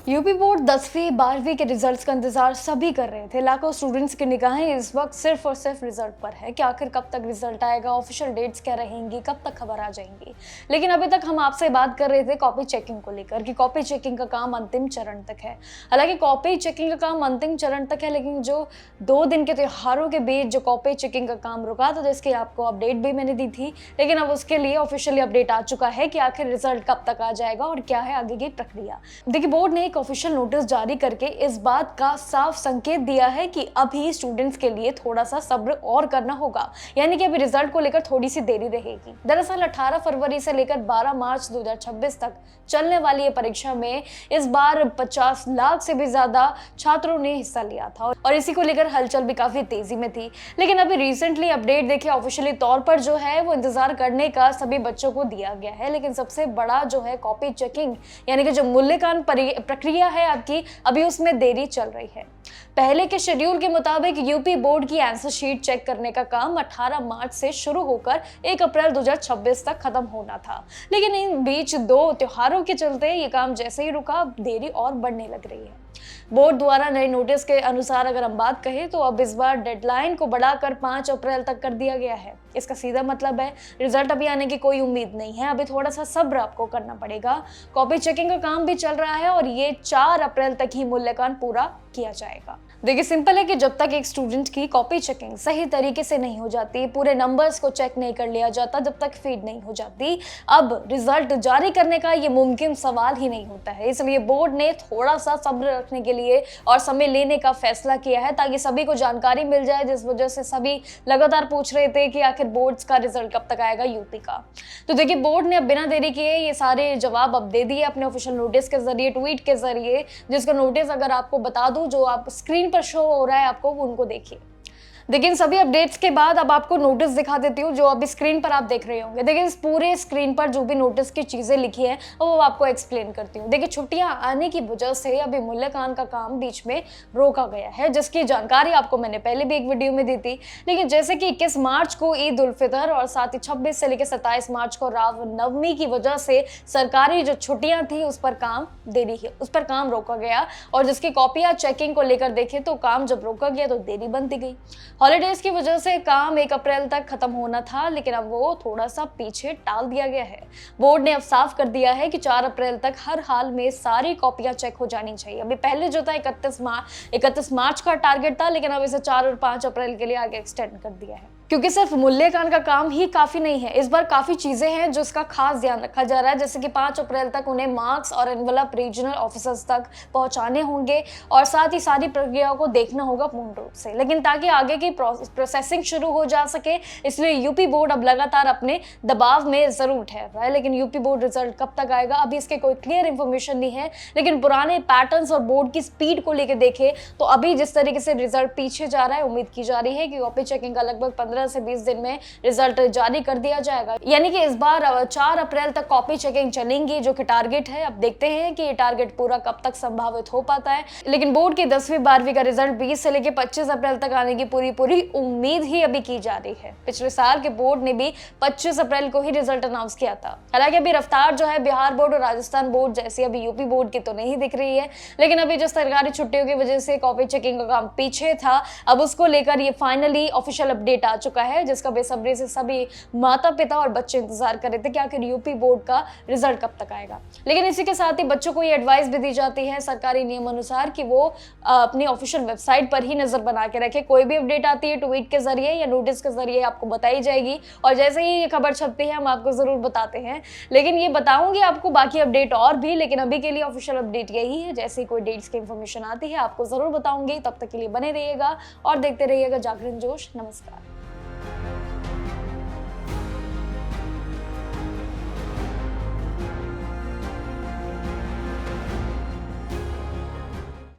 UP board 10वीं 12वीं के रिजल्ट्स का इंतजार सभी कर रहे थे। लाखों स्टूडेंट्स की निगाहें इस वक्त सिर्फ और सिर्फ रिजल्ट पर है कि आखिर कब तक रिजल्ट आएगा, ऑफिशियल डेट्स क्या रहेंगी, कब तक खबर आ जाएंगी। लेकिन अभी तक हम आपसे बात कर रहे थे कॉपी चेकिंग को लेकर कि कॉपी चेकिंग का काम अंतिम चरण तक है। हालांकि कॉपी चेकिंग का काम अंतिम चरण तक है, लेकिन जो 2 दिन के त्योहारों के बीच जो कॉपी चेकिंग का काम रुका था, जिसकी आपको अपडेट भी मैंने दी थी, लेकिन अब उसके लिए ऑफिशियली अपडेट आ चुका है कि आखिर रिजल्ट कब तक आ जाएगा और क्या है आगे की प्रक्रिया। देखिए, बोर्ड ने ऑफिशियल नोटिस जारी करके इस बात का साफ संकेत दिया है कि अभी स्टूडेंट्स के लिए थोड़ा सा सब्र और करना होगा, यानी कि अभी रिजल्ट को लेकर थोड़ी सी देरी रहेगी। दरअसल 18 फरवरी से लेकर 12 मार्च 2026 तक चलने वाली ये परीक्षा में इस बार 50 लाख से भी ज्यादा छात्रों ने हिस्सा लिया था और इसी को लेकर हलचल भी काफी तेजी में थी। लेकिन अभी रिसेंटली अपडेट देखिए, ऑफिशियली तौर पर जो है वो इंतजार करने का सभी बच्चों को दिया गया है। लेकिन सबसे बड़ा जो है कॉपी चेकिंग यानी कि जो मूल्यांकन प्रक्रिया है आपकी, अभी उसमें देरी चल रही है। पहले के शेड्यूल के मुताबिक यूपी बोर्ड की आंसर शीट चेक करने का काम 18 मार्च से शुरू होकर 1 अप्रैल 2026 तक खत्म होना था। लेकिन इन बीच 2 त्योहारों के चलते ये काम जैसे ही रुका, देरी और बढ़ने लग रही है। बोर्ड द्वारा नए नोटिस के अनुसार अगर हम बात कहें तो अब इस बार डेडलाइन को बढ़ाकर 5 अप्रैल तक कर दिया गया है। इसका सीधा मतलब है रिजल्ट अभी आने की कोई उम्मीद नहीं है, अभी थोड़ा सा सब्र आपको करना पड़ेगा। कॉपी चेकिंग का काम भी चल रहा है और ये 4 अप्रैल तक ही मूल्यांकन पूरा किया जाएगा। देखिए, सिंपल है कि जब तक एक स्टूडेंट की कॉपी चेकिंग सही तरीके से नहीं हो जाती, पूरे नंबर्स को चेक नहीं कर लिया जाता, जब तक फीड नहीं हो जाती, अब रिजल्ट जारी करने का ये मुमकिन सवाल ही नहीं होता है। इसलिए बोर्ड ने थोड़ा सा सब्र रखने के लिए और समय लेने का फैसला किया है ताकि सभी को जानकारी मिल जाए, जिस वजह से सभी लगातार पूछ रहे थे कि आखिर बोर्ड्स का रिजल्ट कब तक आएगा यूपी का। तो देखिए, बोर्ड ने अब बिना देरी किए ये सारे जवाब अब दे दिए अपने ऑफिशियल नोटिस के जरिए, ट्वीट के जरिए, जिसका नोटिस अगर आपको बता दूं जो आप स्क्रीन पर शो हो रहा है आपको, वो उनको देखिए। देखिए, इन सभी अपडेट्स के बाद अब आपको नोटिस दिखा देती हूँ जो अभी स्क्रीन पर आप देख रहे होंगे। देखिए, इस पूरे स्क्रीन पर जो भी नोटिस की चीजें लिखी हैं वो आपको एक्सप्लेन करती हूँ। देखिए, छुट्टियां आने की वजह से अभी मूल्यांकन का काम बीच में रोका गया है, जिसकी जानकारी आपको मैंने पहले भी एक वीडियो में दी थी। लेकिन जैसे कि 21 मार्च को ईद उल फितर और साथ ही 26 से लेकर 27 मार्च को रामनवमी की वजह से सरकारी जो छुट्टियां थी उस पर काम रोका गया और जिसकी कॉपियां चेकिंग को लेकर देखें तो काम जब रोका गया तो देरी बनती गई। हॉलीडेज की वजह से काम 1 अप्रैल तक खत्म होना था, लेकिन अब वो थोड़ा सा पीछे टाल दिया गया है। बोर्ड ने अब साफ कर दिया है कि 4 अप्रैल तक हर हाल में सारी कॉपियां चेक हो जानी चाहिए। अभी पहले जो था 31 मार्च का टारगेट था, लेकिन अब इसे 4 और 5 अप्रैल के लिए आगे एक्सटेंड कर दिया है, क्योंकि सिर्फ मूल्यांकन का काम ही काफी नहीं है। इस बार काफी चीजें हैं जो इसका खास ध्यान रखा जा रहा है, जैसे कि 5 अप्रैल तक उन्हें मार्क्स और एनवलप रीजनल ऑफिसर्स तक पहुंचाने होंगे और साथ ही सारी प्रक्रियाओं को देखना होगा पूर्ण रूप से। लेकिन ताकि आगे की प्रोसेसिंग शुरू हो जा सके, इसलिए यूपी बोर्ड अब लगातार अपने दबाव में जरूर ठहर रहा है। लेकिन यूपी बोर्ड रिजल्ट कब तक आएगा अभी इसके कोई क्लियर इंफॉर्मेशन नहीं है। लेकिन पुराने पैटर्न्स और बोर्ड की स्पीड को लेकर देखें तो अभी जिस तरीके से रिजल्ट पीछे जा रहा है, उम्मीद की जा रही है कि कॉपी चेकिंग का लगभग 15 से 20 दिन में रिजल्ट जारी कर दिया जाएगा। यानी कि इस बार 4 अप्रैल तक कॉपी चेकिंग चलेंगी, जो कि टारगेट है। अब देखते हैं कि ये टारगेट पूरा कब तक संभावित हो पाता है। लेकिन बोर्ड के 10वीं 12वीं का रिजल्ट 20 से लेकर 25 अप्रैल तक आने की पूरी उम्मीद ही अभी की जा रही है। पिछले साल के बोर्ड ने भी 25 अप्रैल को ही रिजल्ट अनाउंस किया था। हालांकि अभी रफ्तार जो है बिहार बोर्ड और राजस्थान बोर्ड जैसी अभी यूपी बोर्ड की तो नहीं दिख रही है। लेकिन अभी जो सरकारी छुट्टियों की वजह से कॉपी चेकिंग का काम पीछे था, अब उसको लेकर ये फाइनली ऑफिशियल अपडेट आ चुका है, जिसका बेसब्री से सभी माता पिता और बच्चे इंतजार कर रहे थे कि आखिर यूपी बोर्ड का रिजल्ट कब तक आएगा। लेकिन इसी के साथ ही बच्चों को ये एडवाइस भी दी जाती है सरकारी नियम अनुसार कि वो अपनी ऑफिशियल वेबसाइट पर ही नजर बना के रखे। कोई भी अपडेट आती है ट्वीट के जरिए या नोटिस के जरिए आपको बताई जाएगी और जैसे ही ये खबर छपती है हम आपको जरूर बताते हैं। लेकिन ये बताऊंगी आपको बाकी अपडेट और भी, लेकिन अभी के लिए ऑफिशियल अपडेट यही है। जैसे ही कोई डेट्स की इंफॉर्मेशन आती है आपको जरूर बताऊंगी। तब तक के लिए बने रहिएगा और देखते रहिएगा जागरण जोश। नमस्कार।